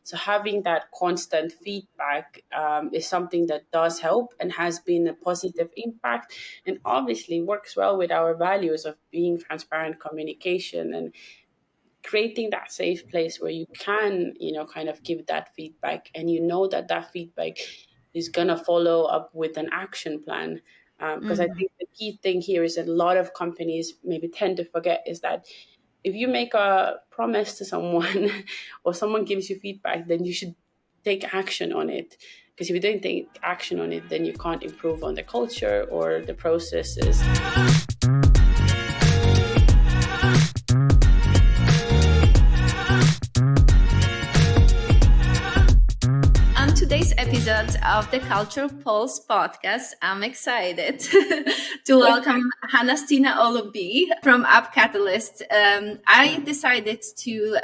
So having that constant feedback is something that does help and has been a positive impact, and obviously works well with our values of being transparent communication and creating that safe place where you can, kind of give that feedback, and that that feedback is going to follow up with an action plan. Because I Mhm. think the key thing here is that a lot of companies maybe tend to forget is that if you make a promise to someone or someone gives you feedback, then you should take action on it. Because if you don't take action on it, then you can't improve on the culture or the processes. On today's episode of the Culture Pulse podcast, I'm excited to welcome Hanna-Stiina Olubiyi from UpCatalyst. I decided to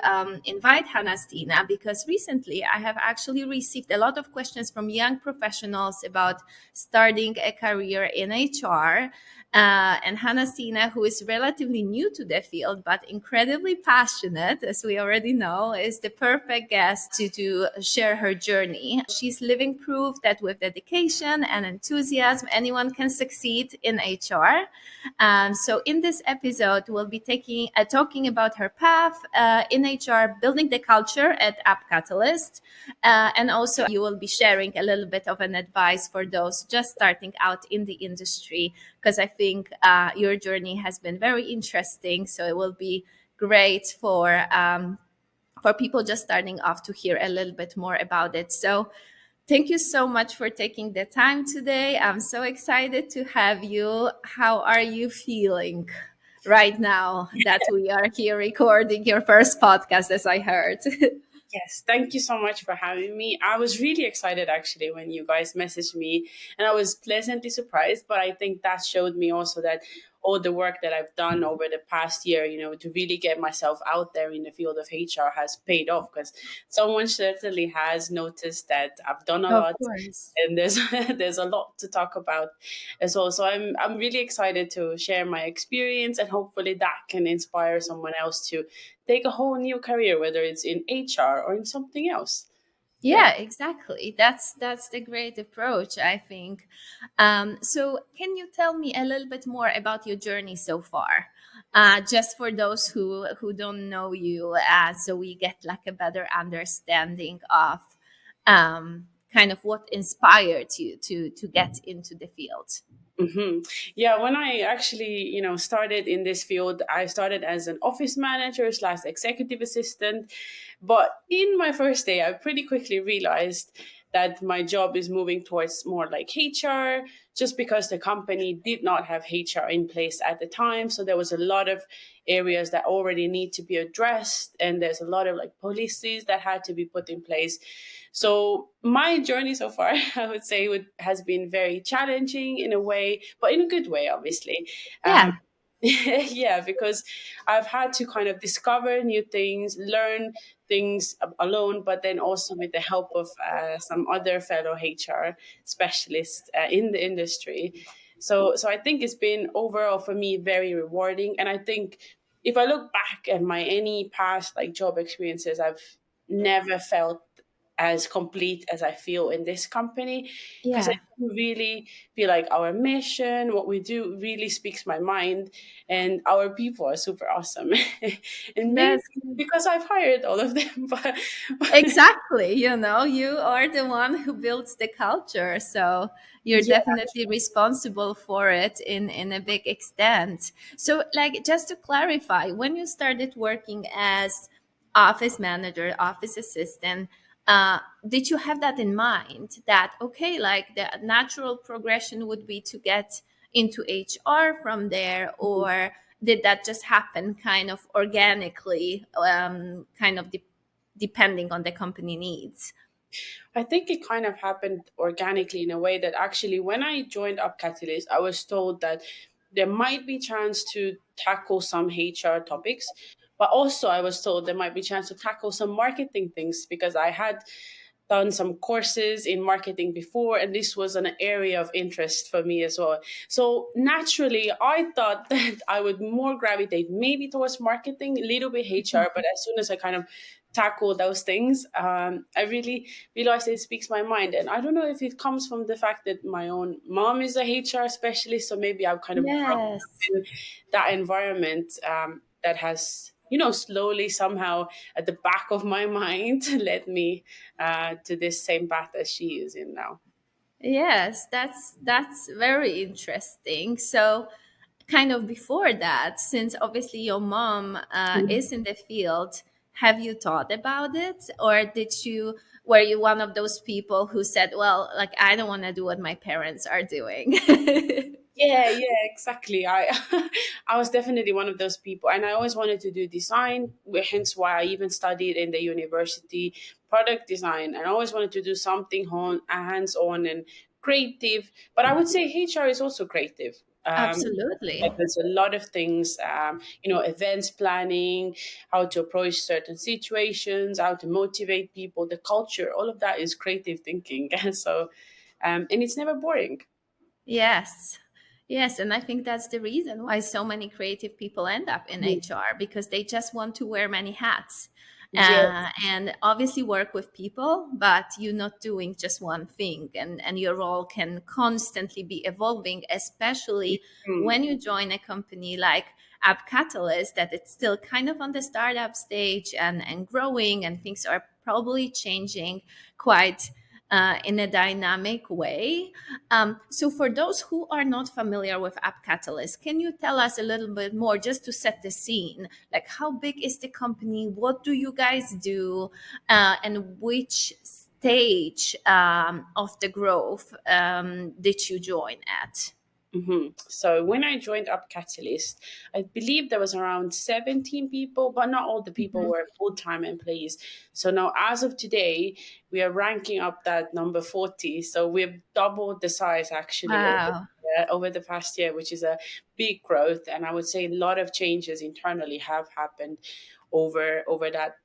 invite Hanna-Stiina because recently I have actually received a lot of questions from young professionals about starting a career in HR. And Hanna-Stiina, who is relatively new to the field but incredibly passionate, as we already know, is the perfect guest to share her journey. She's living proof that with dedication and enthusiasm, anyone can succeed in HR. So in this episode, we'll be talking about her path in HR, building the culture at UpCatalyst, and also you will be sharing a little bit of an advice for those just starting out in the industry, because I think your journey has been very interesting. So it will be great for people just starting off to hear a little bit more about it. So thank you so much for taking the time today. I'm so excited to have you. How are you feeling right now that we are here recording your first podcast, as I heard? Yes, thank you so much for having me. I was really excited actually when you guys messaged me, and I was pleasantly surprised. But I think that showed me also that all the work that I've done over the past year, to really get myself out there in the field of HR has paid off, because someone certainly has noticed that I've done a Of lot, course. and there's there's a lot to talk about as well. So I'm really excited to share my experience, and hopefully that can inspire someone else to take a whole new career, whether it's in HR or in something else. Yeah. Yeah, exactly. That's the great approach, I think. So, can you tell me a little bit more about your journey so far, just for those who don't know you, so we get like a better understanding of kind of what inspired you to get into the field. hmm Yeah, when I actually, started in this field, I started as an office manager slash executive assistant. But in my first day, I pretty quickly realized that my job is moving towards more like HR, just because the company did not have HR in place at the time. So there was a lot of areas that already need to be addressed, and there's a lot of like policies that had to be put in place. So my journey so far, I would say, has been very challenging in a way, but in a good way, obviously. Um, Yeah. yeah, because I've had to kind of discover new things, learn things alone, but then also with the help of some other fellow HR specialists in the industry. So I think it's been overall for me very rewarding, and I think if I look back at my any past like job experiences, I've never felt as complete as I feel in this company, because I Yeah. really feel like our mission, what we do, really speaks my mind, and our people are super awesome. And maybe That's because I've hired all of them, but exactly, you are the one who builds the culture, so you're yeah. definitely responsible for it in a big extent. So, like, just to clarify, when you started working as office manager, office assistant, did you have that in mind, that okay, like the natural progression would be to get into HR from there, or did that just happen kind of organically, kind of depending on the company needs? I think it kind of happened organically in a way that actually when I joined Up Catalyst, I was told that there might be chance to tackle some HR topics, but also I was told there might be chance to tackle some marketing things, because I had done some courses in marketing before, and this was an area of interest for me as well. So naturally I thought that I would more gravitate maybe towards marketing, a little bit HR, but as soon as I kind of tackle those things. I really realized it speaks my mind, and I don't know if it comes from the fact that my own mom is a HR specialist, so maybe I've kind of grown up Yes. in that environment, that has, slowly somehow at the back of my mind led me to this same path as she is in now. Yes, that's very interesting. So, kind of before that, since obviously your mom is in the field, have you thought about it, or were you one of those people who said, "Well, like I don't want to do what my parents are doing"? Yeah, yeah, exactly. I I was definitely one of those people, and I always wanted to do design. Hence, why I even studied in the university product design, and I always wanted to do something hands-on and creative. But I would say HR is also creative. Like Absolutely. there's a lot of things, events planning, how to approach certain situations, how to motivate people, the culture, all of that is creative thinking. So, and it's never boring. Yes. Yes, and I think that's the reason why so many creative people end up in HR, because they just want to wear many hats, Yes. and obviously work with people, but you're not doing just one thing, and your role can constantly be evolving, especially Mm. when you join a company like UpCatalyst, that it's still kind of on the startup stage and growing, and things are probably changing quite in a dynamic way. So, for those who are not familiar with App Catalyst, can you tell us a little bit more just to set the scene? Like, how big is the company? What do you guys do? And which stage of the growth did you join at? So when I joined Up Catalyst, I believe there was around 17 people, but not all the people Mhm. were full-time employees. So now, as of today, we are ranking up that number 40. So we've doubled the size actually Wow. over the past year, which is a big growth. And I would say a lot of changes internally have happened over that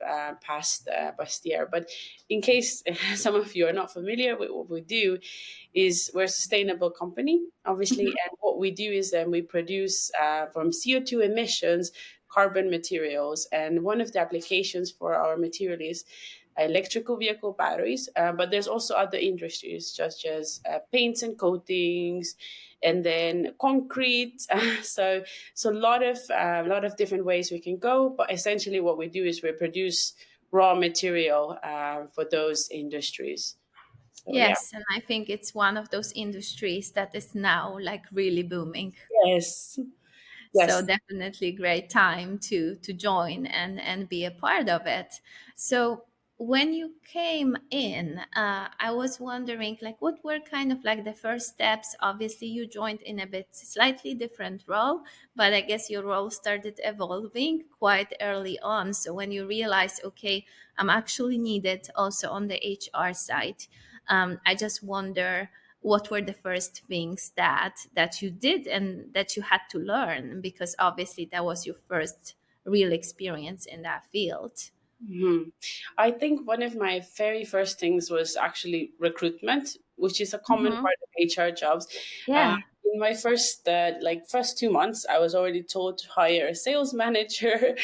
past year. But in case some of you are not familiar with what we do, is we're a sustainable company, obviously, Mhm. and what we do is then we produce from CO2 emissions carbon materials, and one of the applications for our material is electrical vehicle batteries, but there's also other industries such as paints and coatings, and then concrete. So a lot of different ways we can go, but essentially what we do is we produce raw material for those industries. So yeah. Yes, and I think it's one of those industries that is now like really booming. Yes. So Yes. definitely great time to join and be a part of it. So when you came in, I was wondering like what were kind of like the first steps. Obviously you joined in a bit slightly different role, but I guess your role started evolving quite early on. So when you realized, okay, I'm actually needed also on the HR side, I just wonder what were the first things that you did and that you had to learn, because obviously that was your first real experience in that field. Mhm. I think one of my very first things was actually recruitment, which is a common Hmm. part of HR jobs. Uh, Yeah. in my first 2 months, I was already told to hire a sales manager.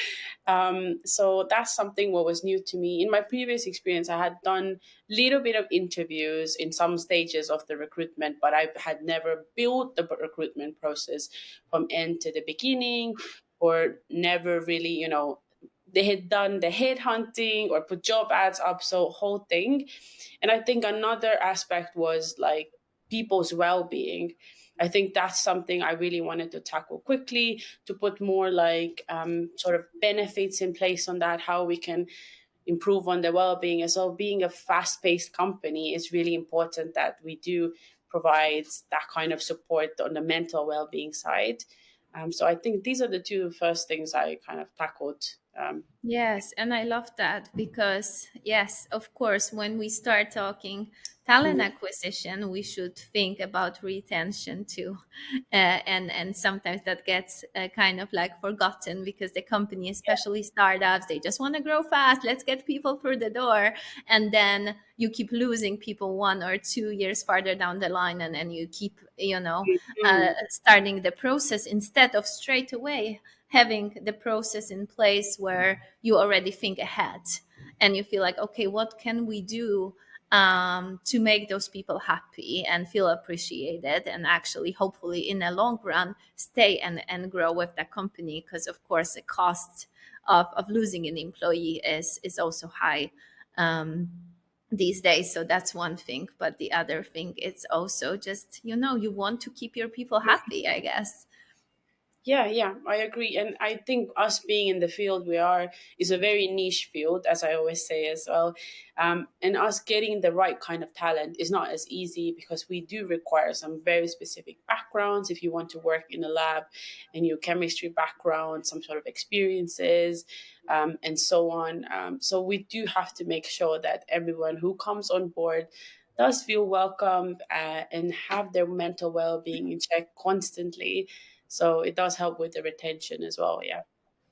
So that's something what was new to me. In my previous experience, I had done little bit of interviews in some stages of the recruitment, but I had never built the recruitment process from end to the beginning, or never really, they had done the headhunting or put job ads up, so whole thing. And I think another aspect was like people's well-being. I think that's something I really wanted to tackle quickly, to put more like sort of benefits in place on that, how we can improve on the well-being as well. Being a fast-paced company, it's really important that we do provide that kind of support on the mental well-being side. So I think these are the two first things I kind of tackled. Yes, and I love that because, yes, of course, when we start talking talent acquisition, we should think about retention too. And sometimes that gets kind of like forgotten because the company, especially startups, they just want to grow fast. Let's get people through the door. And then you keep losing people 1 or 2 years farther down the line. And then you keep, Mhm. starting the process instead of straight away having the process in place where you already think ahead and you feel like, okay, what can we do to make those people happy and feel appreciated, and actually hopefully in the long run stay and grow with that company, because of course the cost of losing an employee is also high these days. So that's one thing, but the other thing, it's also just, you want to keep your people happy, I guess. Yeah, yeah, I agree. And I think us being in the field we are is a very niche field, as I always say as well. And us getting the right kind of talent is not as easy because we do require some very specific backgrounds if you want to work in a lab, and your chemistry background, some sort of experiences, and so on. So we do have to make sure that everyone who comes on board does feel welcome, and have their mental well-being in check constantly, so it does help with the retention as well. Yeah.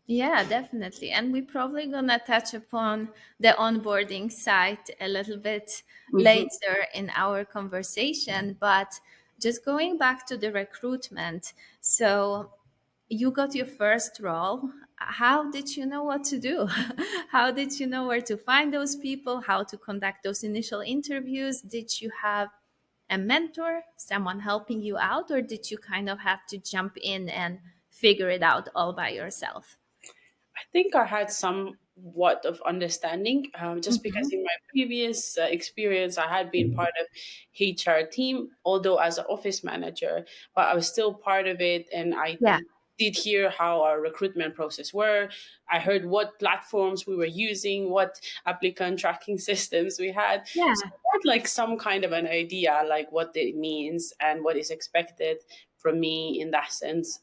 Yeah, definitely. And we're probably going to touch upon the onboarding side a little bit Hmm. later in our conversation. But just going back to the recruitment. So you got your first role. How did you know what to do? How did you know where to find those people? How to conduct those initial interviews? Did you have a mentor, someone helping you out, or did you kind of have to jump in and figure it out all by yourself? I think I had somewhat of understanding, just because Mhm. in my previous experience, I had been part of HR team, although as an office manager, but I was still part of it, and I Yeah. did hear how our recruitment process were. I heard what platforms we were using, what applicant tracking systems we had. So Yeah. I had like some kind of an idea, like what it means and what is expected from me in that sense.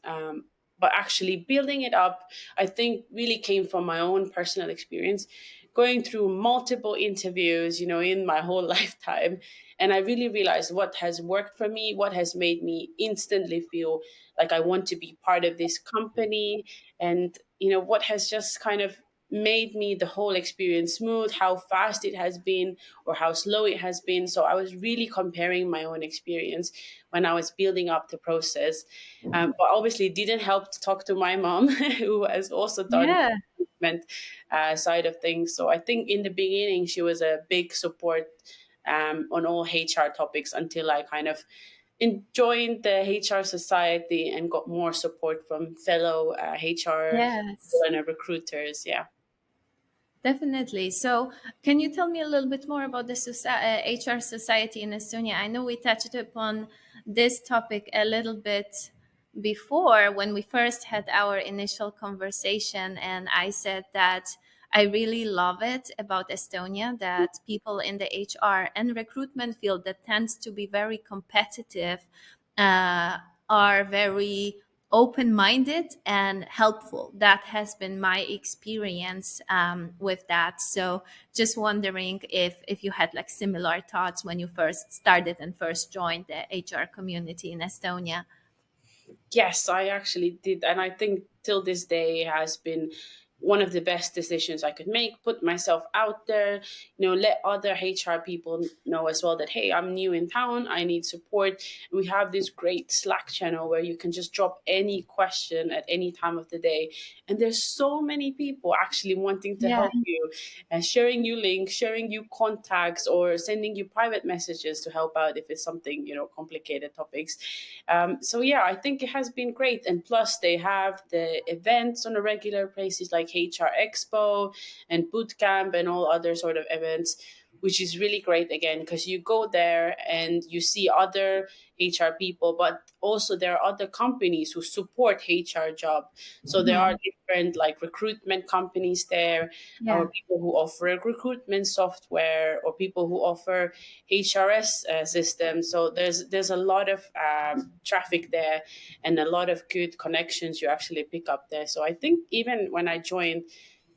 But actually building it up, I think, really came from my own personal experience, going through multiple interviews, in my whole lifetime. And I really realized what has worked for me, what has made me instantly feel like I want to be part of this company, and, what has just kind of made me the whole experience smooth, how fast it has been or how slow it has been. So I was really comparing my own experience when I was building up the process. But obviously, it didn't help to talk to my mom, who has also done Yeah. recruitment side of things. So I think in the beginning, she was a big support on all HR topics until I kind of joined the HR society and got more support from fellow HR Yes. and recruiters. Yeah. Definitely. So, can you tell me a little bit more about the HR society in Estonia? I know we touched upon this topic a little bit before when we first had our initial conversation, and I said that I really love it about Estonia that people in the HR and recruitment field that tends to be very competitive uh, are very open minded and helpful. That has been my experience with that. So, just wondering if you had like similar thoughts when you first started and first joined the HR community in Estonia. Yes, I actually did. And I think till this day has been one of the best decisions I could make. Put myself out there, let other HR people know as well that, hey, I'm new in town, I need support. We have this great Slack channel where you can just drop any question at any time of the day. And there's so many people actually wanting to Yeah. help you and sharing you links, sharing you contacts, or sending you private messages to help out if it's something, complicated topics. So yeah, I think it has been great. And plus, they have the events on a regular basis like HR Expo and Bootcamp and all other sort of events, which is really great again because you go there and you see other HR people, but also there are other companies who support HR job. So there are Mhm. different like recruitment companies there, or Yeah. people who offer recruitment software, or people who offer HRS systems. So there's a lot of traffic there, and a lot of good connections you actually pick up there. So I think even when I joined,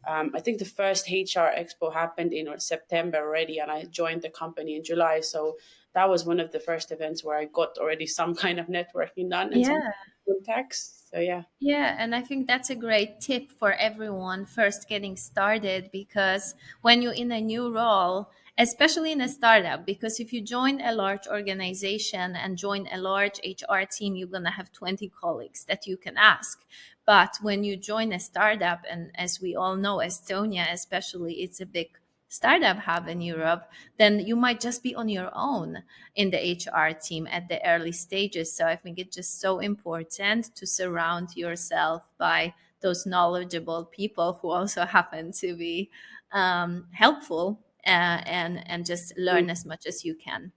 I think the first HR Expo happened in September already, and I joined the company in July. So that was one of the first events where I got already some kind of networking done and some Yeah. contacts. So yeah. Yeah, and I think that's a great tip for everyone first getting started, because when you're in a new role, especially in a startup, because if you join a large organization and join a large HR team, you're going to have 20 colleagues that you can ask. But when you join a startup, and as we all know, Estonia especially, it's a big startup have in Europe, then you might just be on your own in the HR team at the early stages. So I think it's just so important to surround yourself by those knowledgeable people who also happen to be helpful, and just learn as much as you can.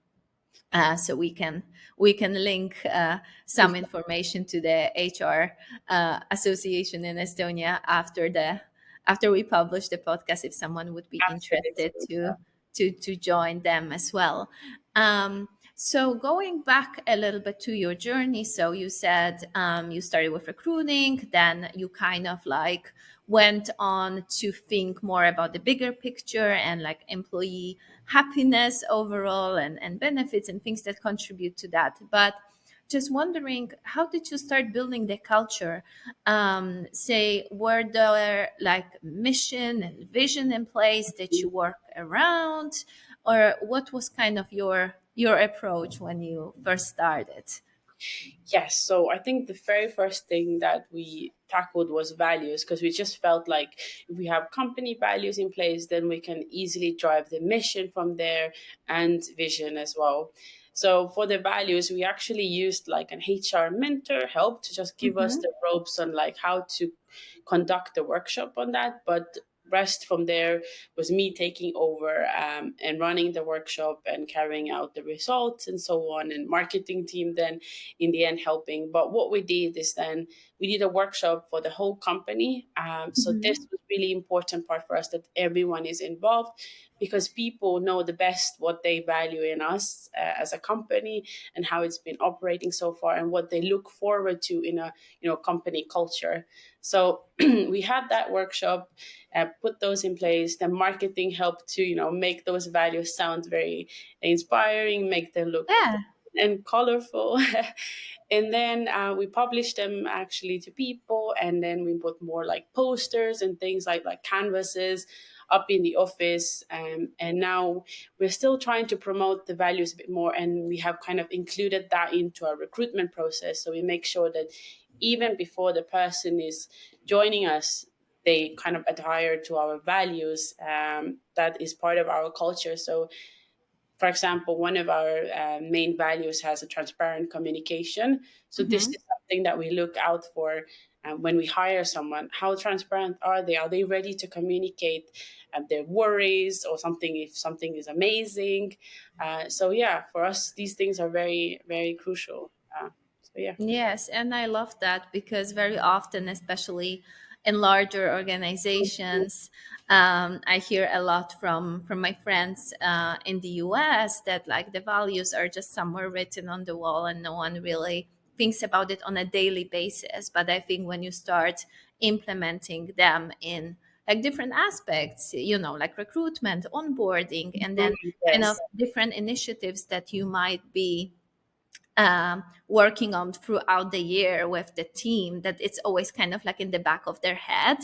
So we can link some information to the HR association in Estonia after we publish the podcast, if someone would be interested Absolutely. to join them as well. So going back a little bit to your journey, so you said you started with recruiting, then you kind of like went on to think more about the bigger picture and like employee happiness overall, and benefits and things that contribute to that. But just wondering, how did you start building the culture? Say, were there like mission and vision in place that you work around, or what was kind of your approach when you first started? Yes, so I think the very first thing that we tackled was values, because we just felt like if we have company values in place, then we can easily drive the mission from there and vision as well. So for the values, we actually used like an HR mentor help to just give us Mm-hmm. the ropes on like how to conduct the workshop on that. But rest from there was me taking over and running the workshop and carrying out the results and so on, and marketing team then in the end helping. But what we did is then we did a workshop for the whole company. So this was really important part for us, that everyone is involved, because people know the best what they value in us as a company, and how it's been operating so far, and what they look forward to in a company culture. So we had that workshop, put those in place. The marketing helped to make those values sound very inspiring, make them look Yeah. and colorful. And then we published them actually to people, and then we put more like posters and things like canvases up in the office. And now we're still trying to promote the values a bit more, and we have kind of included that into our recruitment process. So we make sure that even before the person is joining us, they kind of adhere to our values. That is part of our culture. So for example, one of our main values has a transparent communication. So this Mm-hmm. is something that we look out for when we hire someone. How transparent are they? Are they ready to communicate their worries or something if something is amazing? So yeah, for us, these things are very, very crucial. So yeah. Yes, and I love that because very often, especially in larger organizations, I hear a lot from my friends in the US that like the values are just somewhere written on the wall and no one really thinks about it on a daily basis. But I think when you start implementing them in like different aspects, like recruitment, onboarding, and then Mhm, kind of yes. different initiatives that you might be working on throughout the year with the team, that it's always kind of like in the back of their head.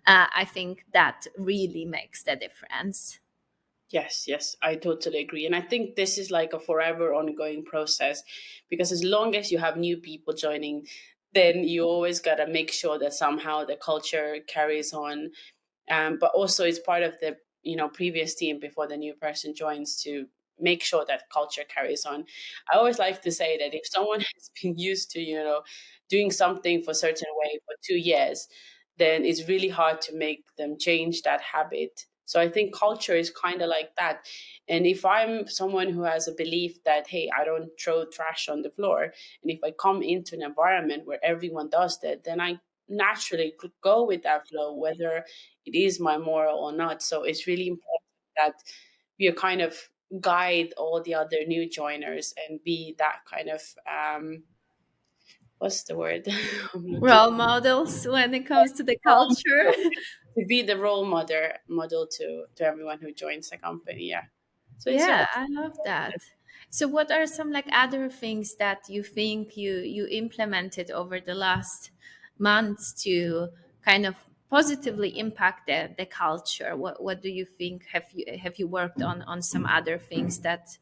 I think that really makes the difference. Yes, yes, I totally agree. And I think this is like a forever ongoing process, because as long as you have new people joining, then you always got to make sure that somehow the culture carries on. But also it's part of the previous team before the new person joins to make sure that culture carries on. I always like to say that if someone has been used to doing something for a certain way for 2 years, then it's really hard to make them change that habit. So I think culture is kind of like that. And if I'm someone who has a belief that, hey, I don't throw trash on the floor, and if I come into an environment where everyone does that, then I naturally could go with that flow, whether it is my moral or not. So it's really important that we kind of guide all the other new joiners and be that kind of what's the word I'm looking Role models when it comes to the role culture. model, to be the role model to everyone who joins the company. Yeah. So it's Yeah, I love that. So what are some like other things that you think you implemented over the last months to kind of positively impact the culture? What do you think, have you worked on some other things that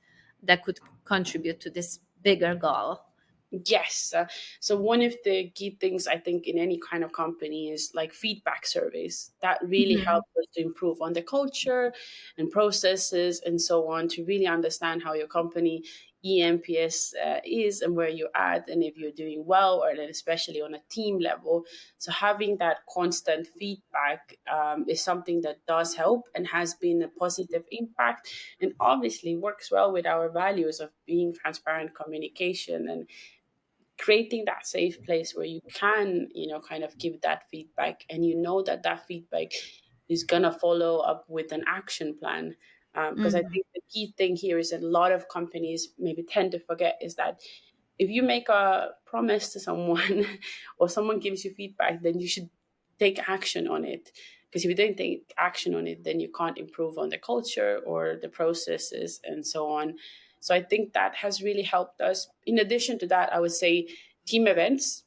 could contribute to this bigger goal? Yes. So one of the key things I think in any kind of company is like feedback surveys that really Mhm. help us to improve on the culture and processes and so on, to really understand how your company EMPS is and where you're at, and if you're doing well, or then especially on a team level. So having that constant feedback is something that does help and has been a positive impact, and obviously works well with our values of being transparent communication and creating that safe place where you can, kind of give that feedback, and that that feedback is going to follow up with an action plan. Because I Mhm. think the key thing here is that a lot of companies maybe tend to forget is that if you make a promise to someone or someone gives you feedback, then you should take action on it. Because if you don't take action on it, then you can't improve on the culture or the processes and so on. So I think that has really helped us. In addition to that, I would say team events.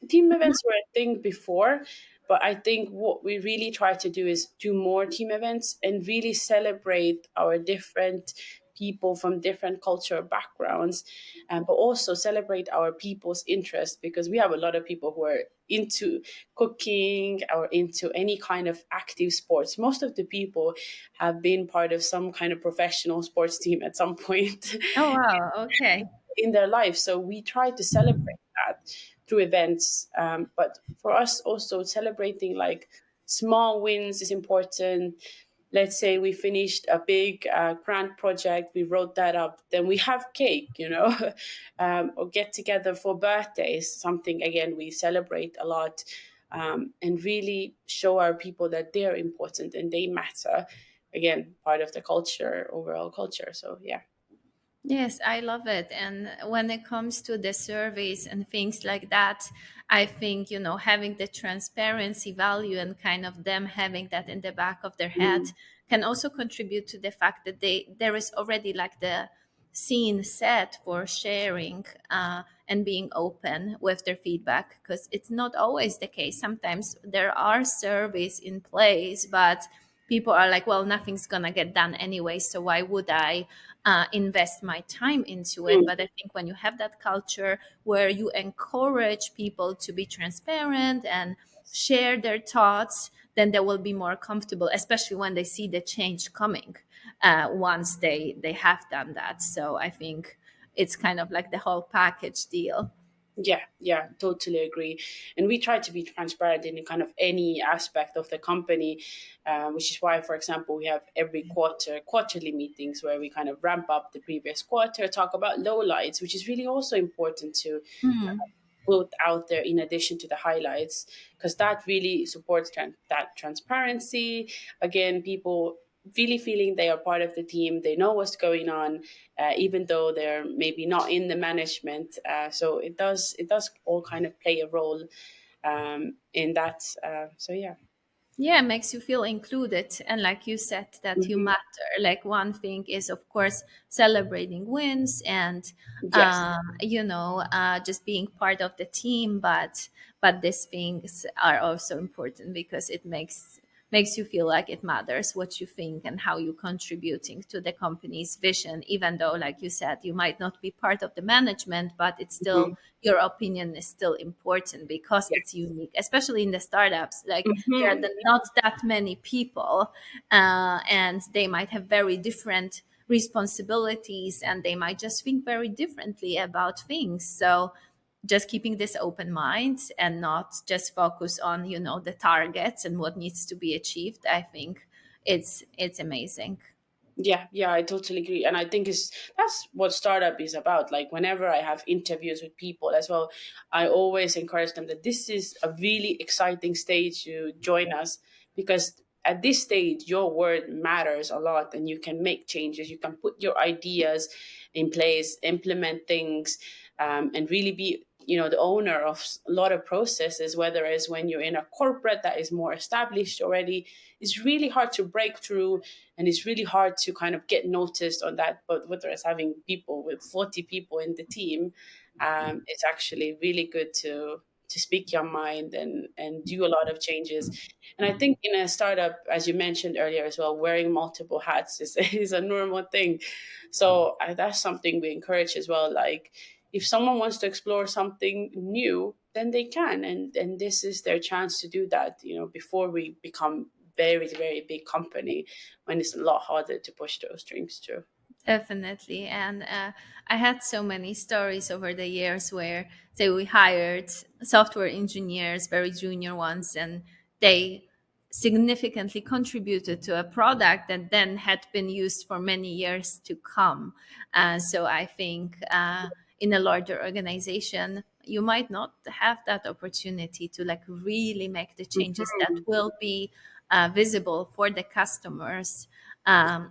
Team events were a thing before, but I think what we really try to do is do more team events and really celebrate our different people from different cultural backgrounds, but also celebrate our people's interests, because we have a lot of people who are into cooking or into any kind of active sports. Most of the people have been part of some kind of professional sports team at some point Oh wow, okay. in their life. So we try to celebrate that through events. But for us, also celebrating like small wins is important. Let's say we finished a big grant project, we wrote that up, then we have cake, or get together for birthdays, something again we celebrate a lot, and really show our people that they're important and they matter. Again, part of the culture, overall culture. So yeah. Yes, I love it. And when it comes to the surveys and things like that, I think, having the transparency value and kind of them having that in the back of their head Mm. can also contribute to the fact that there is already like the scene set for sharing and being open with their feedback, because it's not always the case. Sometimes there are surveys in place, but people are like, well, nothing's gonna get done anyway, so why would I invest my time into it? Mm. But I think when you have that culture where you encourage people to be transparent and share their thoughts, then they will be more comfortable, especially when they see the change coming once they have done that. So I think it's kind of like the whole package deal. Yeah, yeah, totally agree. And we try to be transparent in kind of any aspect of the company, which is why, for example, we have every quarterly meetings where we kind of ramp up the previous quarter, talk about lowlights, which is really also important to Mm. put out there in addition to the highlights, because that really supports that transparency. Again, people really feeling they are part of the team, they know what's going on, even though they're maybe not in the management. So it does all kind of play a role in that. So yeah. Yeah, it makes you feel included. And like you said, that you Hmm. matter. Like one thing is, of course, celebrating wins and, Yes. just being part of the team. But these things are also important because it makes you feel like it matters what you think and how you're contributing to the company's vision, even though, like you said, you might not be part of the management, but it's Hmm. still your opinion is still important because Yeah. it's unique, especially in the startups. Like there are Hmm. not that many people, and they might have very different responsibilities and they might just think very differently about things. So just keeping this open mind and not just focus on the targets and what needs to be achieved, I think it's amazing. Yeah, yeah, I totally agree. And I think that's what startup is about. Like whenever I have interviews with people as well, I always encourage them that this is a really exciting stage to join us, because at this stage your word matters a lot and you can make changes, you can put your ideas in place, implement things, and really be the owner of a lot of processes. Whether it's when you're in a corporate that is more established already, it's really hard to break through, and it's really hard to kind of get noticed on that. But whether it's having people with 40 people in the team, it's actually really good to speak your mind and do a lot of changes. And I think in a startup, as you mentioned earlier as well, wearing multiple hats is, is a normal thing. So that's something we encourage as well. Like if someone wants to explore something new, then they can, and this is their chance to do that, before we become very, very big company, when it's a lot harder to push those dreams through. Definitely. And I had so many stories over the years where, say, we hired software engineers, very junior ones, and they significantly contributed to a product that then had been used for many years to come. So I think in a larger organization, you might not have that opportunity to like really make the changes that Mhm. will be visible for the customers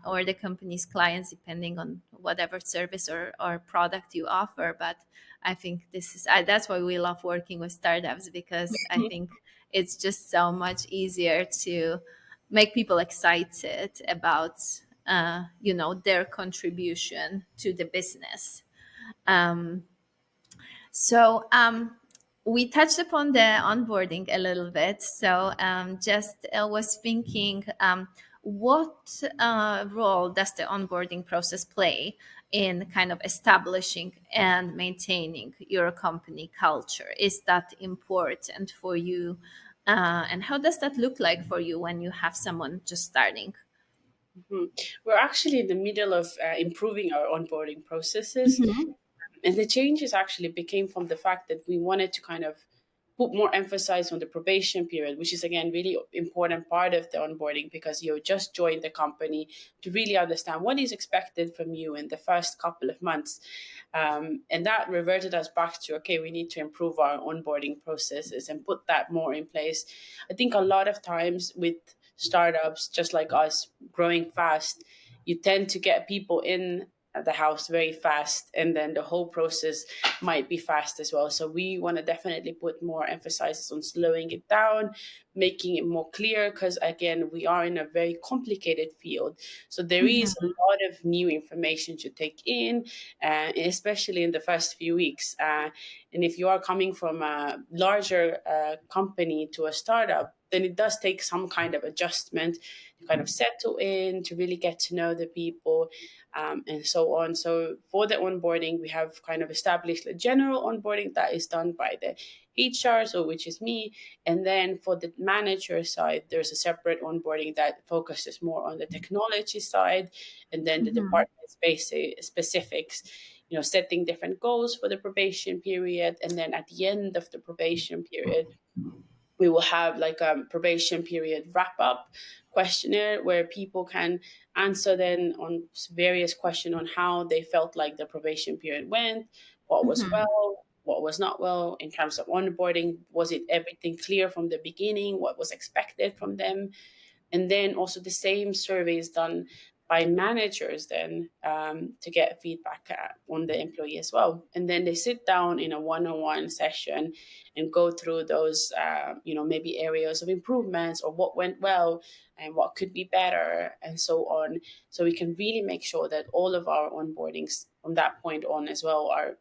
or the company's clients, depending on whatever service or product you offer. But I think that's why we love working with startups, because I think it's just so much easier to make people excited about their contribution to the business. Um, so we touched upon the onboarding a little bit. So just was thinking, what role does the onboarding process play in kind of establishing and maintaining your company culture? Is that important for you? And how does that look like for you when you have someone just starting? Mhm. We're actually in the middle of improving our onboarding processes. Hmm. And the changes actually became from the fact that we wanted to kind of put more emphasis on the probation period, which is again really important part of the onboarding, because you just joined the company, to really understand what is expected from you in the first couple of months. And that reverted us back to, okay, we need to improve our onboarding processes and put that more in place. I think a lot of times with startups, just like us, growing fast, you tend to get people in the house very fast, and then the whole process might be fast as well. So we want to definitely put more emphasis on slowing it down, making it more clear, because again, we are in a very complicated field, so there is a lot of new information to take in, especially in the first few weeks. And if you are coming from a larger company to a startup, then it does take some kind of adjustment to kind of settle in, to really get to know the people, and so on. So for the onboarding, we have kind of established a general onboarding that is done by the HR, so which is me. And then for the manager side, there's a separate onboarding that focuses more on the technology side, and then the Hmm. department specifics, setting different goals for the probation period. And then at the end of the probation period, we will have like a probation period wrap up questionnaire, where people can answer then on various questions on how they felt like the probation period went, what was Hmm. well, what was not well in terms of onboarding, was it everything clear from the beginning, what was expected from them. And then also the same survey is done by managers then, to get feedback on the employee as well. And then they sit down in a one-on-one session and go through those, maybe areas of improvements, or what went well and what could be better, and so on. So we can really make sure that all of our onboardings from that point on as well are,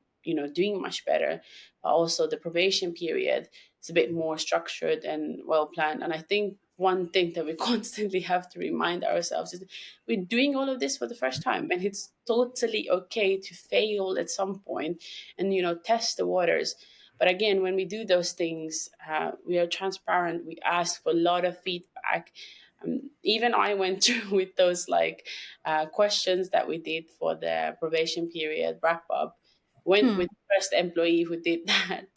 doing much better. But also the probation period is a bit more structured and well planned. And I think one thing that we constantly have to remind ourselves is we're doing all of this for the first time, and it's totally okay to fail at some point and, test the waters. But again, when we do those things, we are transparent, we ask for a lot of feedback. Even I went through with those like questions that we did for the probation period wrap up. Went Hmm. with the first employee who did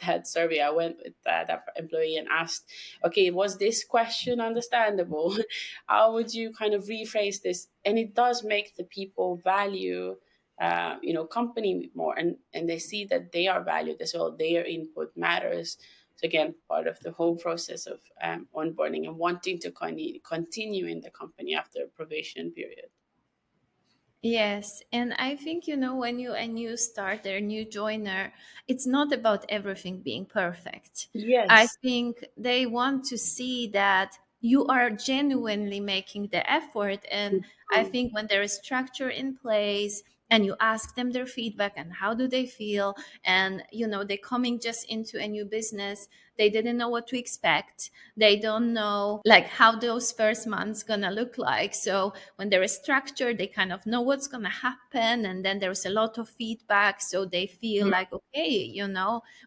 that survey. I went with that employee and asked, okay, was this question understandable? How would you kind of rephrase this? And it does make the people value, company more, and they see that they are valued as well. Their input matters. So again, part of the whole process of onboarding and wanting to continue in the company after a probation period. Yes, and I think when you a new starter, new joiner, it's not about everything being perfect. I Yes. think they want to see that you are genuinely making the effort. And I Mhm. think when there is structure in place and you ask them their feedback and how do they feel, and they're coming just into a new business, they didn't know what to expect, they don't know like how those first months gonna look like. So when there is structure, they kind of know what's gonna happen, and then there's a lot of feedback, so they feel Mhm. like, okay,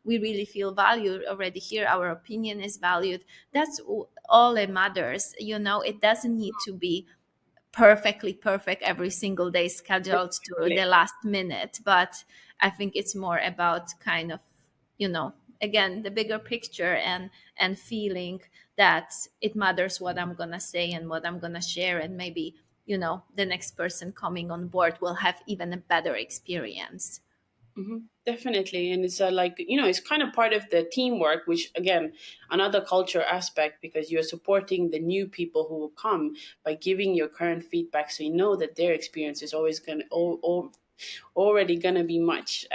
we really feel valued already here, our opinion is valued. That's all it matters. It doesn't need to be perfectly perfect every single day, scheduled to Exactly. the last minute, but I think it's more about kind of, again, the bigger picture, and feeling that it matters what I'm gonna say and what I'm gonna share, and maybe the next person coming on board will have even a better experience. Definitely, and it's like it's kind of part of the teamwork, which again, another culture aspect, because you're supporting the new people who will come by giving your current feedback, so you know that their experience is always gonna already gonna be much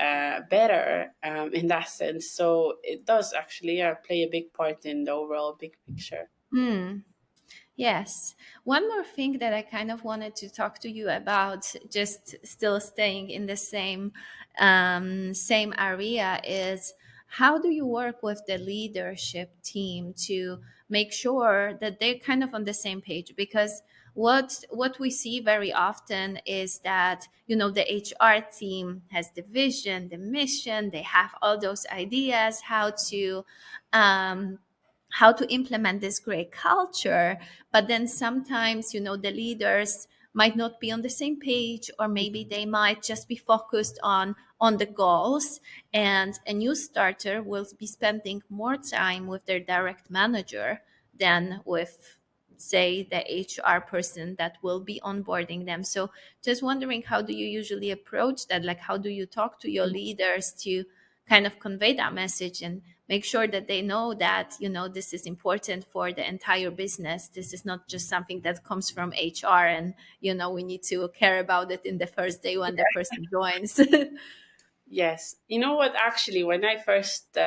better in that sense. So it does actually, yeah, play a big part in the overall big picture. Hmm. Yes. One more thing that I kind of wanted to talk to you about, just still staying in the same area, is how do you work with the leadership team to make sure that they're kind of on the same page? Because what we see very often is that the HR team has the vision, the mission, they have all those ideas um, how to implement this great culture, but then sometimes the leaders might not be on the same page, or maybe they might just be focused on the goals, and a new starter will be spending more time with their direct manager than with, say, the HR person that will be onboarding them. So just wondering, how do you usually approach that? Like, how do you talk to your leaders to kind of convey that message and make sure that they know that this is important for the entire business? This is not just something that comes from HR, and we need to care about it in the first day when the person joins. Yes. You know what? Actually, when I first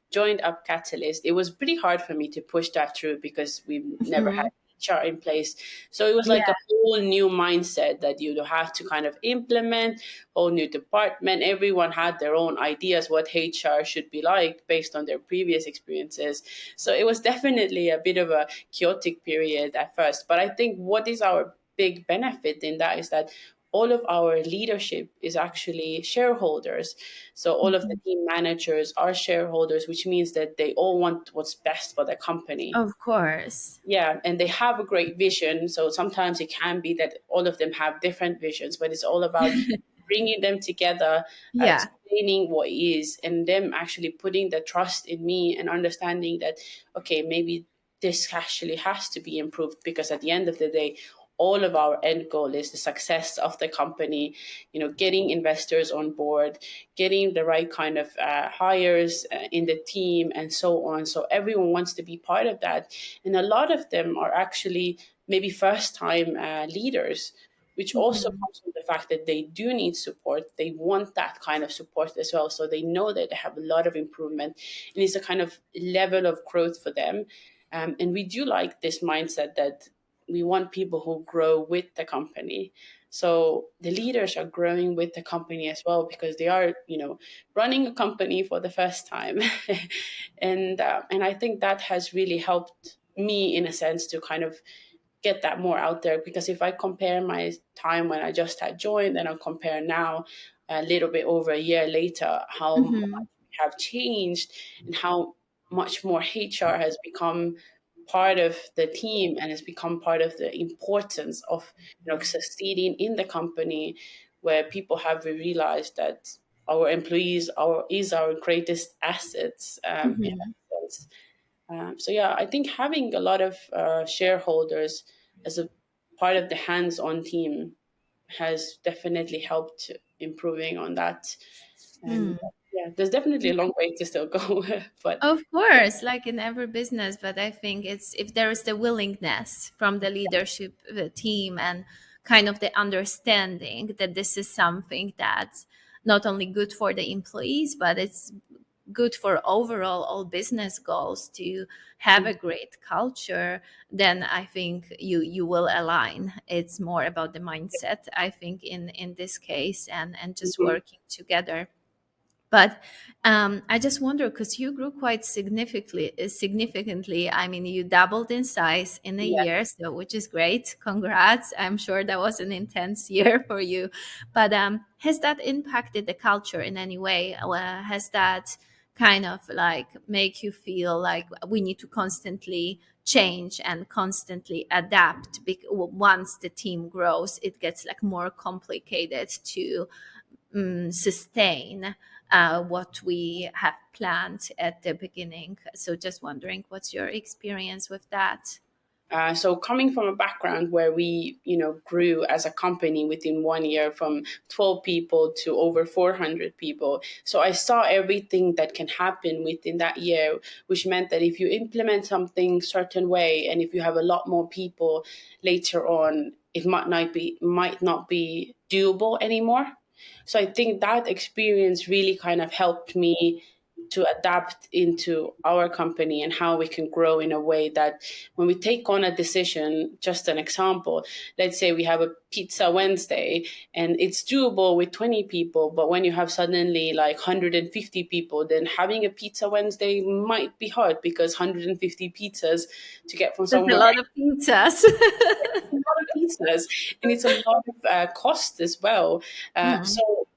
joined UpCatalyst, it was pretty hard for me to push that through because we've never had Mhm. HR in place. So it was like Yeah. a whole new mindset that you have to kind of implement, whole new department. Everyone had their own ideas what HR should be like based on their previous experiences. So it was definitely a bit of a chaotic period at first. But I think what is our big benefit in that is that all of our leadership is actually shareholders. So all of the Mhm. team managers are shareholders, which means that they all want what's best for the company. Of course. Yeah, and they have a great vision. So sometimes it can be that all of them have different visions, but it's all about bringing them together, Yeah. explaining what is, and them actually putting the trust in me and understanding that, okay, maybe this actually has to be improved, because at the end of the day, all of our end goal is the success of the company, getting investors on board, getting the right kind of hires in the team, and so on. So everyone wants to be part of that. And a lot of them are actually maybe first time leaders, which also Mhm. comes from the fact that they do need support. They want that kind of support as well. So they know that they have a lot of improvement, and it's a kind of level of growth for them. And we do like this mindset that we want people who grow with the company. So the leaders are growing with the company as well, because they are, running a company for the first time. And I think that has really helped me in a sense to kind of get that more out there, because if I compare my time when I just had joined and I compare now a little bit over a year later, how much Mhm. we have changed and how much more HR has become part of the team and has become part of the importance of succeeding in the company, where people have realized that our employees is our greatest assets, in Mhm. that sense. So yeah, I think having a lot of shareholders as a part of the hands-on team has definitely helped improving on that. And Mm. yeah, there's definitely a long way to still go, but Of course, like in every business, but I think it's if there is the willingness from the leadership team, and kind of the understanding that this is something that's not only good for the employees, but it's good for overall all business goals to have a great culture, then I think you will align. It's more about the mindset, I think, in this case, and just Mhm. working together. But I just wonder, because you grew quite significantly. I mean, you doubled in size in a Yeah. year, so which is great. Congrats! I'm sure that was an intense year for you. But has that impacted the culture in any way? Has that kind of like make you feel like we need to constantly change and constantly adapt? Once the team grows, it gets like more complicated to sustain what we have planned at the beginning. So just wondering, what's your experience with that? So coming from a background where we, grew as a company within 1 year from 12 people to over 400 people. So I saw everything that can happen within that year, which meant that if you implement something certain way, and if you have a lot more people later on, it might not be doable anymore. So I think that experience really kind of helped me to adapt into our company and how we can grow in a way that when we take on a decision, just an example, let's say we have a pizza Wednesday and it's doable with 20 people, but when you have suddenly like 150 people, then having a pizza Wednesday might be hard because 150 pizzas to get from That's a somewhere, lot of pizzas. a lot of pizzas, and it's a lot of cost as well. Mm.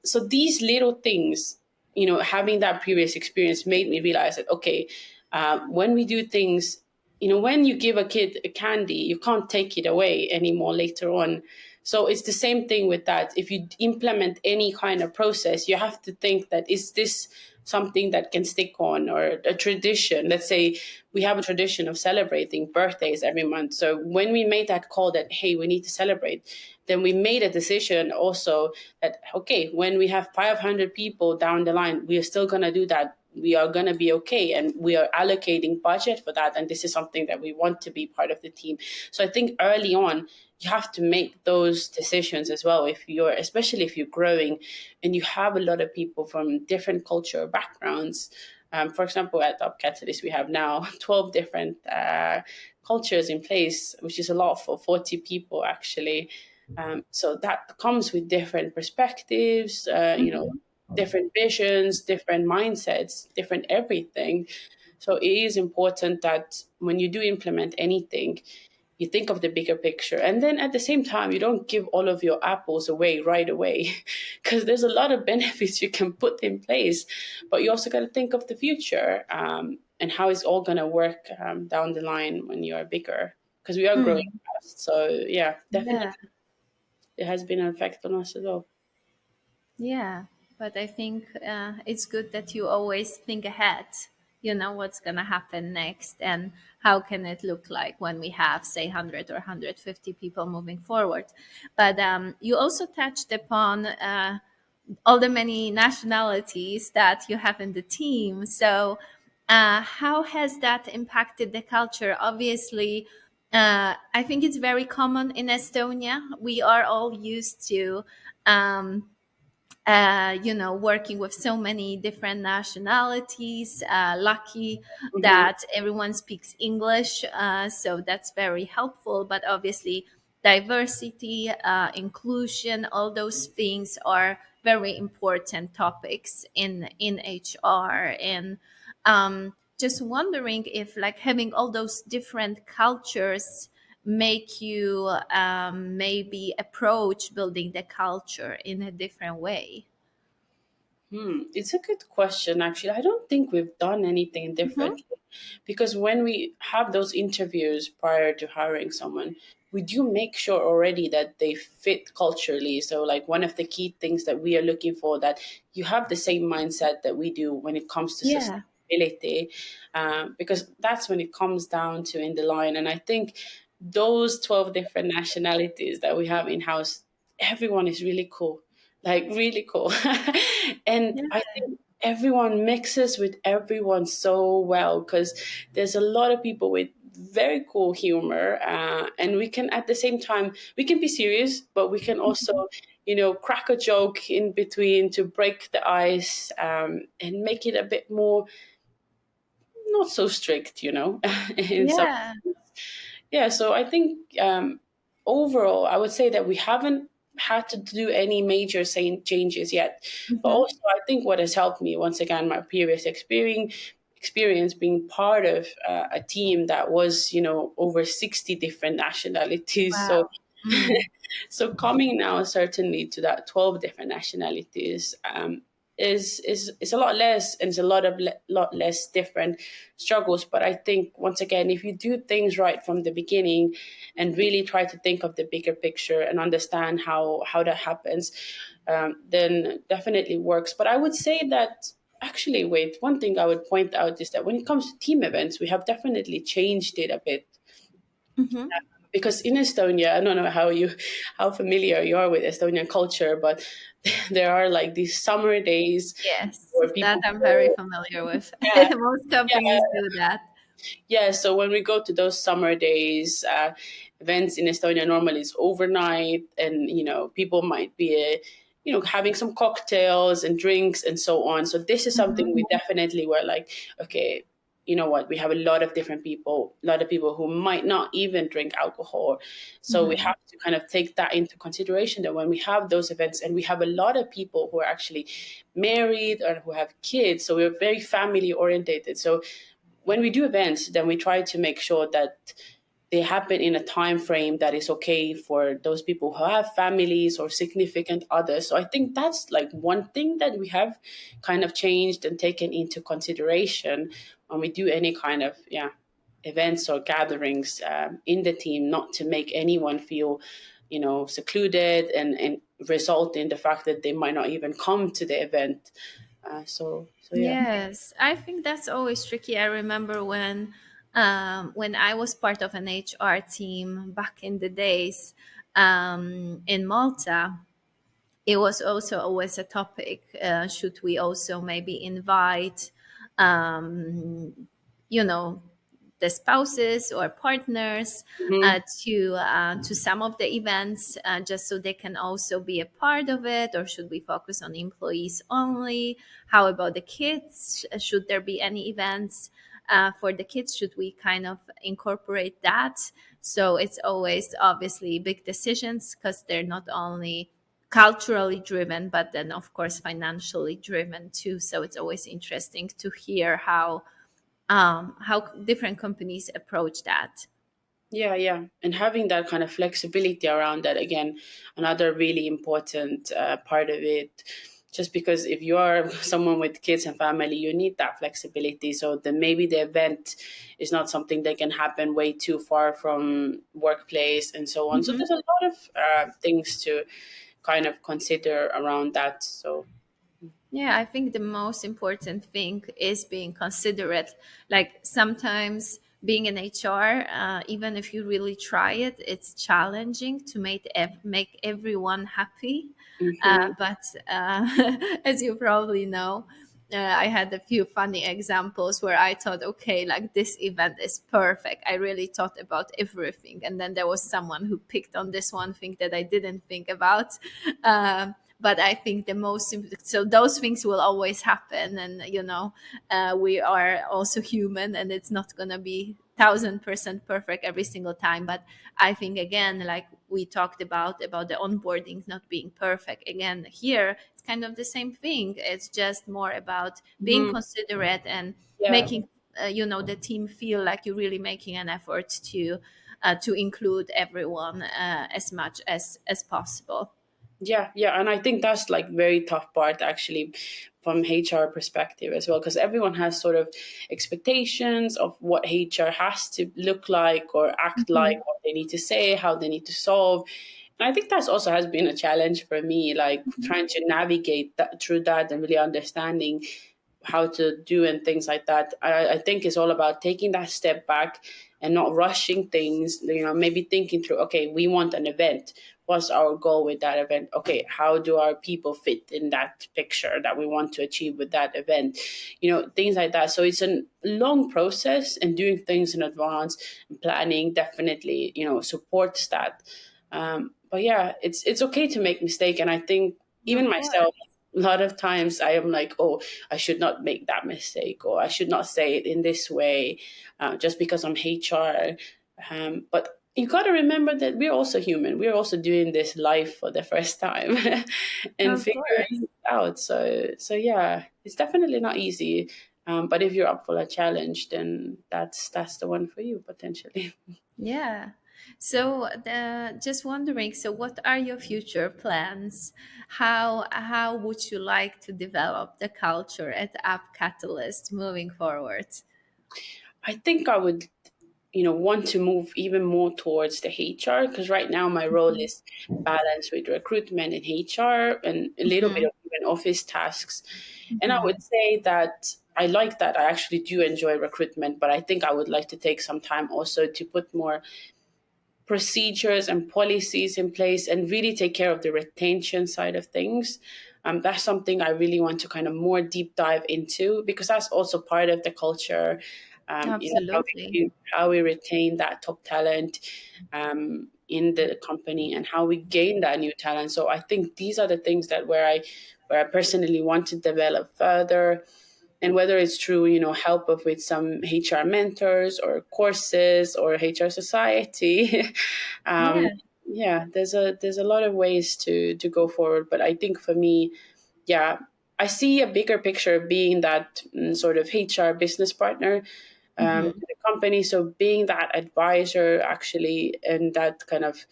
So these little things, having that previous experience made me realize that okay, when we do things, when you give a kid a candy, you can't take it away anymore later on. So it's the same thing with that. If you implement any kind of process, you have to think that is this something that can stick on, or a tradition. Let's say we have a tradition of celebrating birthdays every month. So when we made that call that, hey, we need to celebrate, then we made a decision also that, okay, when we have 500 people down the line, we are still going to do that. We are going to be okay. And we are allocating budget for that. And this is something that we want to be part of the team. So I think early on, you have to make those decisions as well. Especially if you're growing and you have a lot of people from different cultural backgrounds. For example, at UpCatalyst, we have now 12 different cultures in place, which is a lot for 40 people, actually. So that comes with different perspectives, Mhm. different visions, different mindsets, different everything. So it is important that when you do implement anything, you think of the bigger picture. And then at the same time, you don't give all of your apples away right away because there's a lot of benefits you can put in place. But you also got to think of the future, and how it's all going to work down the line when you are bigger, because we are growing Mm. fast. So, yeah, Yeah. definitely it has been an effect on us as well. Yeah, but I think it's good that you always think ahead. You know what's going to happen next, and how can it look like when we have, say, 100 or 150 people moving forward. But you also touched upon all the many nationalities that you have in the team. So, how has that impacted the culture? Obviously, I think it's very common in Estonia. We are all used to. Um, working with so many different nationalities. Lucky Hmm. that everyone speaks English, so that's very helpful. But obviously, diversity, inclusion, all those things are very important topics in HR. And just wondering if, like, having all those different cultures make you maybe approach building the culture in a different way. It's a good question, actually. I don't think we've done anything Mhm. differently because when we have those interviews prior to hiring someone, we do make sure already that they fit culturally. So, like, one of the key things that we are looking for, that you have the same mindset that we do when it comes to Yeah. sustainability, because that's when it comes down to in the line. And I think those 12 different nationalities that we have in house, everyone is really cool, like really cool. And Yeah. I think everyone mixes with everyone so well because there's a lot of people with very cool humor, and we can at the same time we can be serious, but we can also crack a joke in between to break the ice, and make it a bit more not so strict, in some. Yeah. Yeah, so I think overall, I would say that we haven't had to do any major changes yet. But Hmm. also, I think what has helped me, once again, my previous experience being part of a team that was, over 60 different nationalities. So Wow. Mm. so coming now certainly to that 12 different nationalities, is a lot less, and it's a lot less different struggles. But I think, once again, if you do things right from the beginning and really try to think of the bigger picture and understand how that happens, then definitely works. But I would say that, actually, wait, one thing I would point out is that when it comes to team events, we have definitely changed it a bit. Hmm. Because in Estonia, I don't know how familiar you are with Estonian culture, but there are like these summer days Yes, where that people I'm very go. familiar with. Yeah, Most yeah, companies do that. yeah. So when we go to those summer days, events in Estonia normally it's overnight, and people might be, having some cocktails and drinks and so on. So this is something Hmm. we definitely were like, okay, you know what? We have a lot of different people, a lot of people who might not even drink alcohol. So we Hmm. have to kind of take that into consideration, that when we have those events, and we have a lot of people who are actually married or who have kids, so we're very family orientated. So when we do events, then we try to make sure that they happen in a time frame that is okay for those people who have families or significant others. So I think that's like one thing that we have kind of changed and taken into consideration when we do any kind of events or gatherings in the team, not to make anyone feel secluded, and result in the fact that they might not even come to the event. So yeah. Yes, I think that's always tricky. I remember when I was part of an HR team back in the days in Malta. It was also always a topic. Should we also maybe invite, um, you know, the spouses or partners Mhm. to some of the events, just so they can also be a part of it, or should we focus on employees only? How about the kids? Should there be any events for the kids? Should we kind of incorporate that? So it's always obviously big decisions, because they're not only culturally driven, but then of course financially driven too. So it's always interesting to hear how different companies approach that. Yeah, yeah. And having that kind of flexibility around that, again, another really important part of it. Just because if you are someone with kids and family, you need that flexibility. So then maybe the event is not something that can happen way too far from workplace and so on. So Mhm. there's a lot of things to kind of consider around that. So. Yeah, I think the most important thing is being considerate. Like sometimes being in HR, even if you really try it, it's challenging to make everyone happy. Mhm. But as you probably know, I had a few funny examples where I thought, okay, like this event is perfect. I really thought about everything. And then there was someone who picked on this one thing that I didn't think about. But I think the most so those things will always happen, and we are also human, and it's not gonna be 1,000% perfect every single time. But I think again, like we talked about the onboarding not being perfect. Again, here it's kind of the same thing. It's just more about being Mhm. considerate and Yeah. making the team feel like you're really making an effort to include everyone as much as possible. Yeah, yeah, and I think that's like very tough part actually from HR perspective as well, because everyone has sort of expectations of what HR has to look like or act like, Mhm. what they need to say, how they need to solve. And I think that's also has been a challenge for me, like trying to navigate that through that and really understanding how to do and things like that. I think it's all about taking that step back and not rushing things, maybe thinking through, okay, we want an event. What's our goal with that event? Okay, how do our people fit in that picture that we want to achieve with that event? Things like that. So it's a long process, and doing things in advance and planning definitely, supports that. but yeah, it's okay to make mistake. And I think even Of myself, course. a lot of times I am like, oh, I should not make that mistake, or I should not say it in this way, just because I'm HR. But you got to remember that we're also human. We're also doing this life for the first time and Of figuring course. it out. So yeah, it's definitely not easy. But if you're up for a challenge, then that's the one for you potentially. Yeah. So just wondering, so what are your future plans? How would you like to develop the culture at App Catalyst moving forward? I think I would, want to move even more towards the HR, because right now my role Mhm. is balanced with recruitment and HR and a little bit Mhm. of even office tasks. And I Mhm. would say that I like that. I actually do enjoy recruitment, but I think I would like to take some time also to put more procedures and policies in place and really take care of the retention side of things. That's something I really want to kind of more deep dive into, because that's also part of the culture. Absolutely. How we retain that top talent in the company, and how we gain that new talent. So I think these are the things that where I personally want to develop further. And whether it's through help of with some HR mentors or courses or HR society. um, Yeah. yeah, there's a lot of ways to go forward, but I think for me, yeah, I see a bigger picture being that sort of HR business partner to Mhm. the company. So being that advisor actually, and that kind of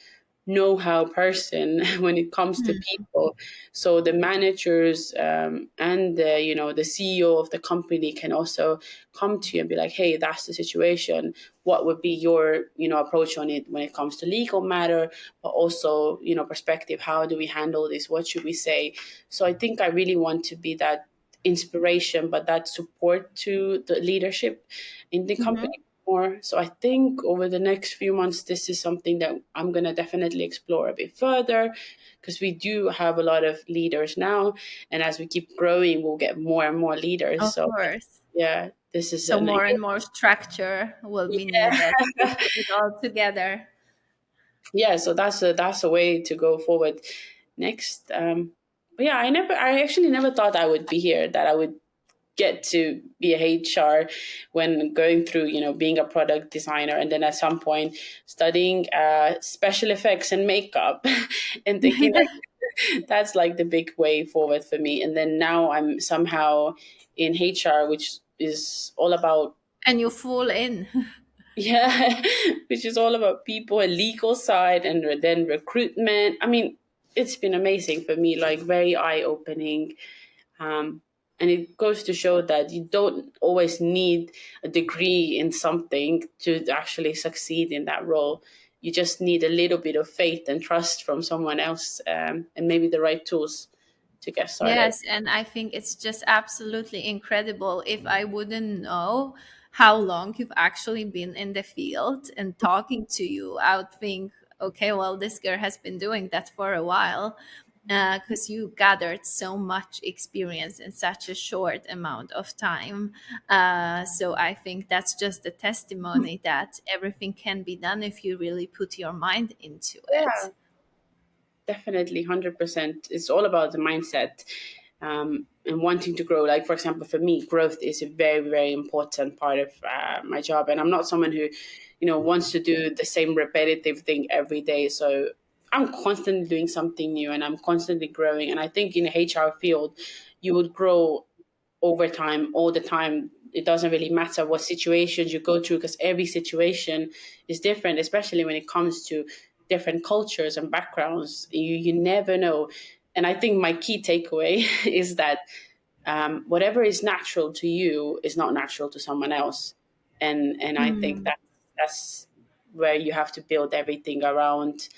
know-how person when it comes to Mhm. people. So the managers and the CEO of the company can also come to you and be like, hey, that's the situation. What would be your approach on it when it comes to legal matter, but also perspective? How do we handle this? What should we say? So I think I really want to be that inspiration, but that support to the leadership in the Mhm. company more. So I think over the next few months, this is something that I'm going to definitely explore a bit further, because we do have a lot of leaders now. And as we keep growing, we'll get more and more leaders. Of So course. yeah, this is So an more and more structure will be needed to yeah. put it all together. Yeah, so that's a way to go forward next. But yeah, I actually never thought I would be here, that I would get to be a HR when going through, being a product designer, and then at some point studying special effects and makeup and thinking like that's like the big way forward for me. And then now I'm somehow in HR, which is all about, And you fall in. yeah, which is all about people and legal side, and then recruitment. I mean, it's been amazing for me, like very eye opening. um, and it goes to show that you don't always need a degree in something to actually succeed in that role. You just need a little bit of faith and trust from someone else, and maybe the right tools to get started. Yes, and I think it's just absolutely incredible. If I wouldn't know how long you've actually been in the field and talking to you, I would think, okay, well, this girl has been doing that for a while, because you gathered so much experience in such a short amount of time. So I think that's just a testimony that everything can be done if you really put your mind into it. Yeah, definitely, 100%. It's all about the mindset, and wanting to grow. Like, for example, for me, growth is a very, very important part of my job. And I'm not someone who, wants to do the same repetitive thing every day. So I'm constantly doing something new, and I'm constantly growing. And I think in the HR field, you would grow over time, all the time. It doesn't really matter what situations you go through, because every situation is different, especially when it comes to different cultures and backgrounds. You never know. And I think my key takeaway is that whatever is natural to you is not natural to someone else. And I think Mm. that's where you have to build everything around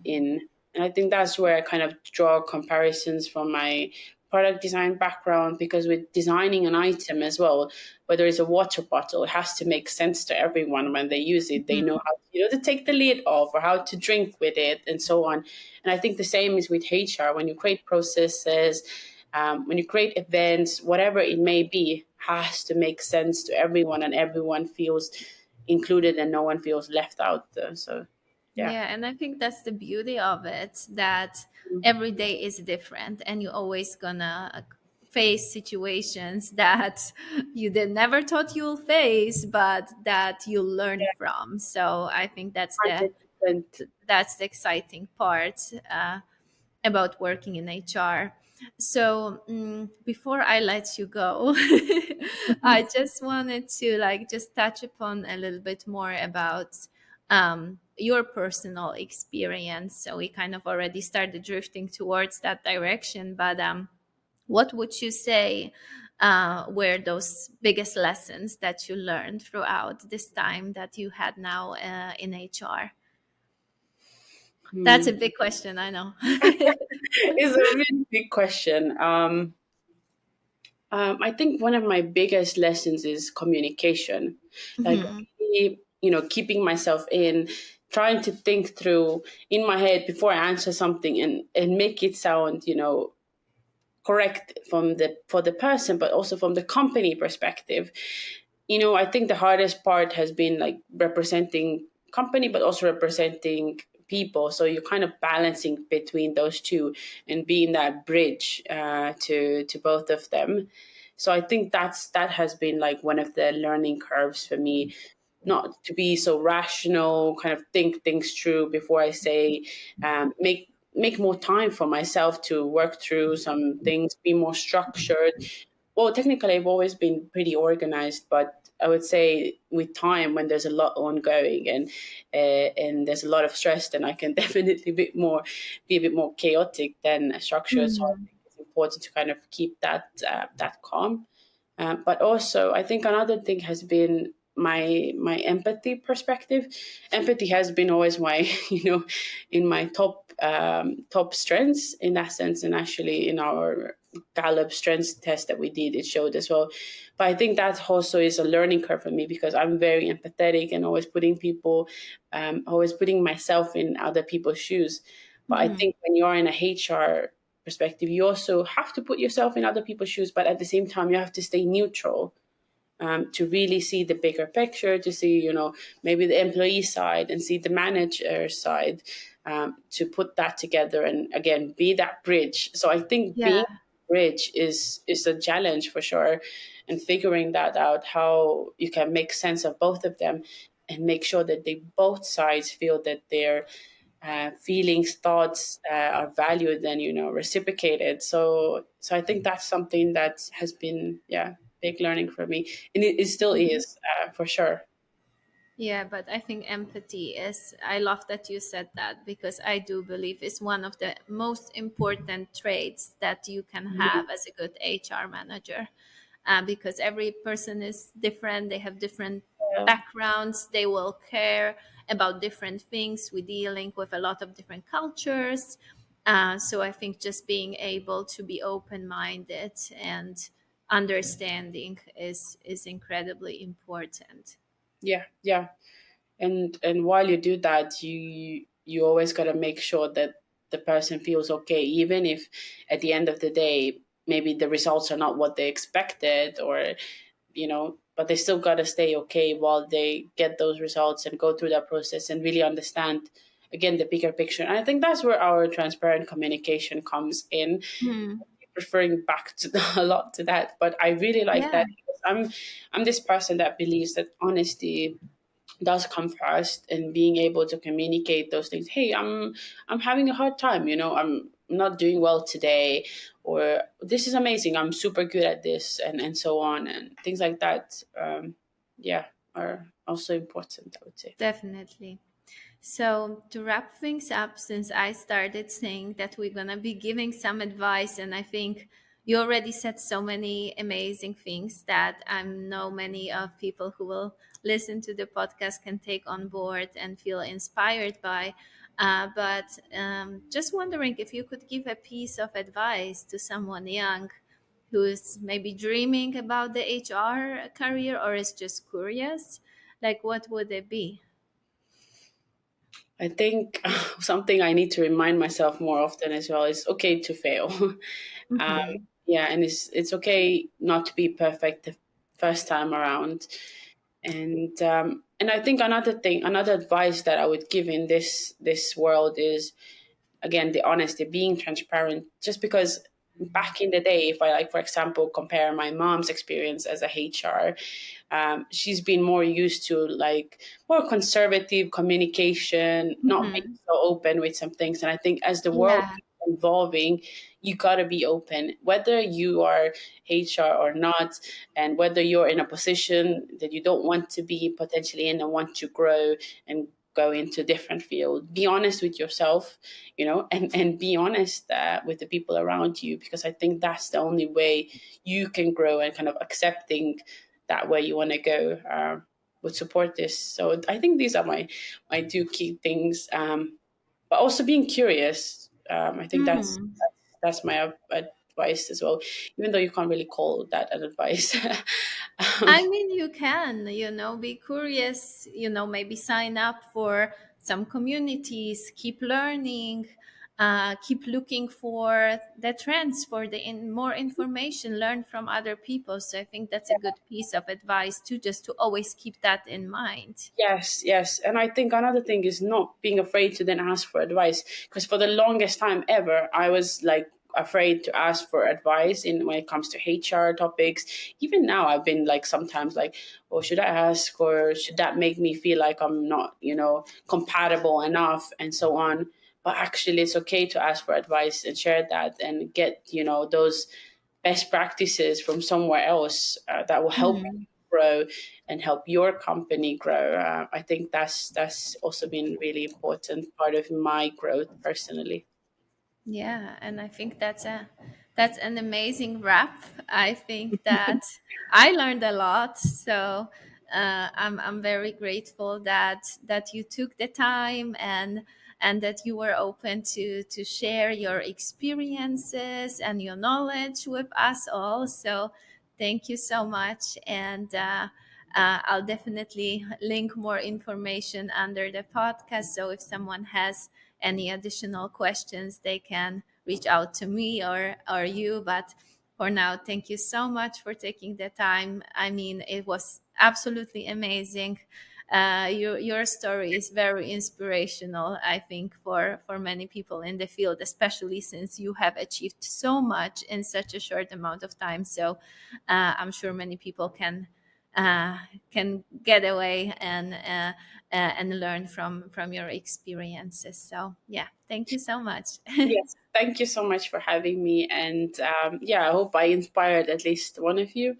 in. And I think that's where I kind of draw comparisons from my product design background, because with designing an item as well, whether it's a water bottle, it has to make sense to everyone when they use it. They know Mhm. how to take the lid off, or how to drink with it, and so on. And I think the same is with HR. When you create processes, when you create events, whatever it may be, has to make sense to everyone, and everyone feels included, and no one feels left out. So Yeah. Yeah, and I think that's the beauty of it, that every day is different and you're always gonna face situations that you did never thought you'll face, but that you learn Yeah. from. So I think 100%. that's the exciting part about working in HR. So before I let you go, I just wanted to like just touch upon a little bit more about your personal experience. So we kind of already started drifting towards that direction, but what would you say were those biggest lessons that you learned throughout this time that you had now in HR? That's Hmm. a big question, I know. It's a really big question. I think one of my biggest lessons is communication. Like, Mhm. really, keeping myself in, trying to think through in my head before I answer something, and make it sound, correct from the for the person, but also from the company perspective. I think the hardest part has been like representing company, but also representing people. So you're kind of balancing between those two and being that bridge to both of them. So I think that has been like one of the learning curves for me, not to be so rational, kind of think things through before I say, make more time for myself to work through some things, be more structured. Well, technically, I've always been pretty organized, but I would say with time, when there's a lot ongoing and there's a lot of stress, then I can definitely be a bit more chaotic than a structure. So I Mhm. think it's important to kind of keep that calm. But also, I think another thing has been my empathy perspective. Empathy has been always my in my top strengths in that sense, and actually in our Gallup strengths test that we did, it showed as well. But I think that also is a learning curve for me because I'm very empathetic and always putting myself in other people's shoes. But I Mhm. think when you're in a HR perspective, you also have to put yourself in other people's shoes, but at the same time, you have to stay neutral, to really see the bigger picture, to see, maybe the employee side and see the manager side, to put that together and again, be that bridge. So I think being Yeah, a bridge is a challenge for sure. And figuring that out, how you can make sense of both of them and make sure that they both sides feel that their feelings, thoughts are valued and reciprocated. So I think that's something that has been, yeah, big learning for me, and it still is, for sure. yeah, but I think empathy is, I love that you said that because I do believe it's one of the most important traits that you can Mhm. have as a good HR manager. Because every person is different, they have different Yeah, backgrounds, they will care about different things. We're dealing with a lot of different cultures. So I think just being able to be open minded and understanding is incredibly important. yeah, yeah. And while you do that, you always got to make sure that the person feels okay, even if at the end of the day maybe the results are not what they expected, or but they still got to stay okay while they get those results and go through that process and really understand again the bigger picture. And I think that's where our transparent communication comes in, Hmm. referring back to a lot to that. But I really like Yeah, that because I'm this person that believes that honesty does come first, and being able to communicate those things. Hey, I'm having a hard time, I'm not doing well today, or this is amazing, I'm super good at this, and so on, and things like that, yeah, are also important, I would say. definitely. So, to wrap things up, since I started saying that we're going to be giving some advice, and I think you already said so many amazing things that I know many of people who will listen to the podcast can take on board and feel inspired by. But just wondering if you could give a piece of advice to someone young who's maybe dreaming about the HR career or is just curious, like what would it be? I think something I need to remind myself more often as well is okay to fail. um, Mhm. yeah, and it's okay not to be perfect the first time around. And And I think another thing, another advice that I would give in this world is, again, the honesty, being transparent. Just because back in the day, if I, like, for example, compare my mom's experience as a HR, she's been more used to like more conservative communication, not being Mhm. so open with some things. And I think as the world Yeah. keeps evolving, you gotta be open, whether you are HR or not, and whether you're in a position that you don't want to be potentially in and want to grow and go into different field. Be honest with yourself, and be honest with the people around you, because I think that's the only way you can grow and kind of accepting that way you want to go, would support this. So I think these are my two key things. But also being curious. I think Mhm. that's my advice as well, even though you can't really call that an advice. um, I mean, you can, be curious, maybe sign up for some communities, keep learning, keep looking for the trends, for more information, learn from other people. So I think that's a good piece of advice too, just to always keep that in mind. Yes, yes. And I think another thing is not being afraid to then ask for advice. Because for the longest time ever, I was like afraid to ask for advice in when it comes to HR topics. Even now I've been like sometimes like, oh, should I ask, or should that make me feel like I'm not, compatible enough and so on. But actually it's okay to ask for advice and share that and get, those best practices from somewhere else, that will help Mhm. grow and help your company grow. I think that's also been really important part of my growth personally. Yeah, and I think that's an amazing wrap. I think that I learned a lot, so I'm very grateful that you took the time and that you were open to share your experiences and your knowledge with us all. So thank you so much, and I'll definitely link more information under the podcast. So if someone has any additional questions, they can reach out to me or you. But for now, thank you so much for taking the time. I mean, it was absolutely amazing. Your story is very inspirational, I think, for many people in the field, especially since you have achieved so much in such a short amount of time. So I'm sure many people uh, can get away and learn from your experiences. So yeah, thank you so much. Yes, thank you so much for having me. And yeah, I hope I inspired at least one of you.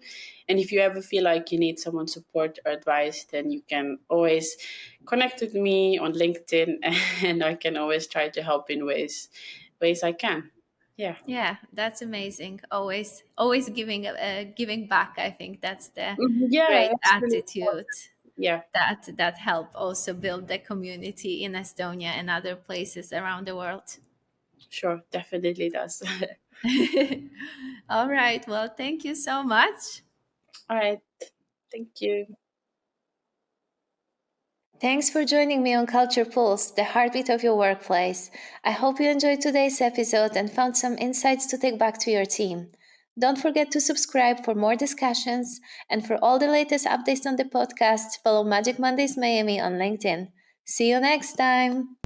And if you ever feel like you need someone support or advice, then you can always connect with me on LinkedIn, and I can always try to help in ways I can. Yeah. Yeah, that's amazing. Always giving back. I think that's the Mhm. Yeah, great that's really attitude important. Yeah, that help also build the community in Estonia and other places around the world. sure, definitely does. All right, well, thank you so much. All right. Thank you. Thanks for joining me on Culture Pulse, the heartbeat of your workplace. I hope you enjoyed today's episode and found some insights to take back to your team. Don't forget to subscribe for more discussions, and for all the latest updates on the podcast, follow Magic Mondays Miami on LinkedIn. See you next time!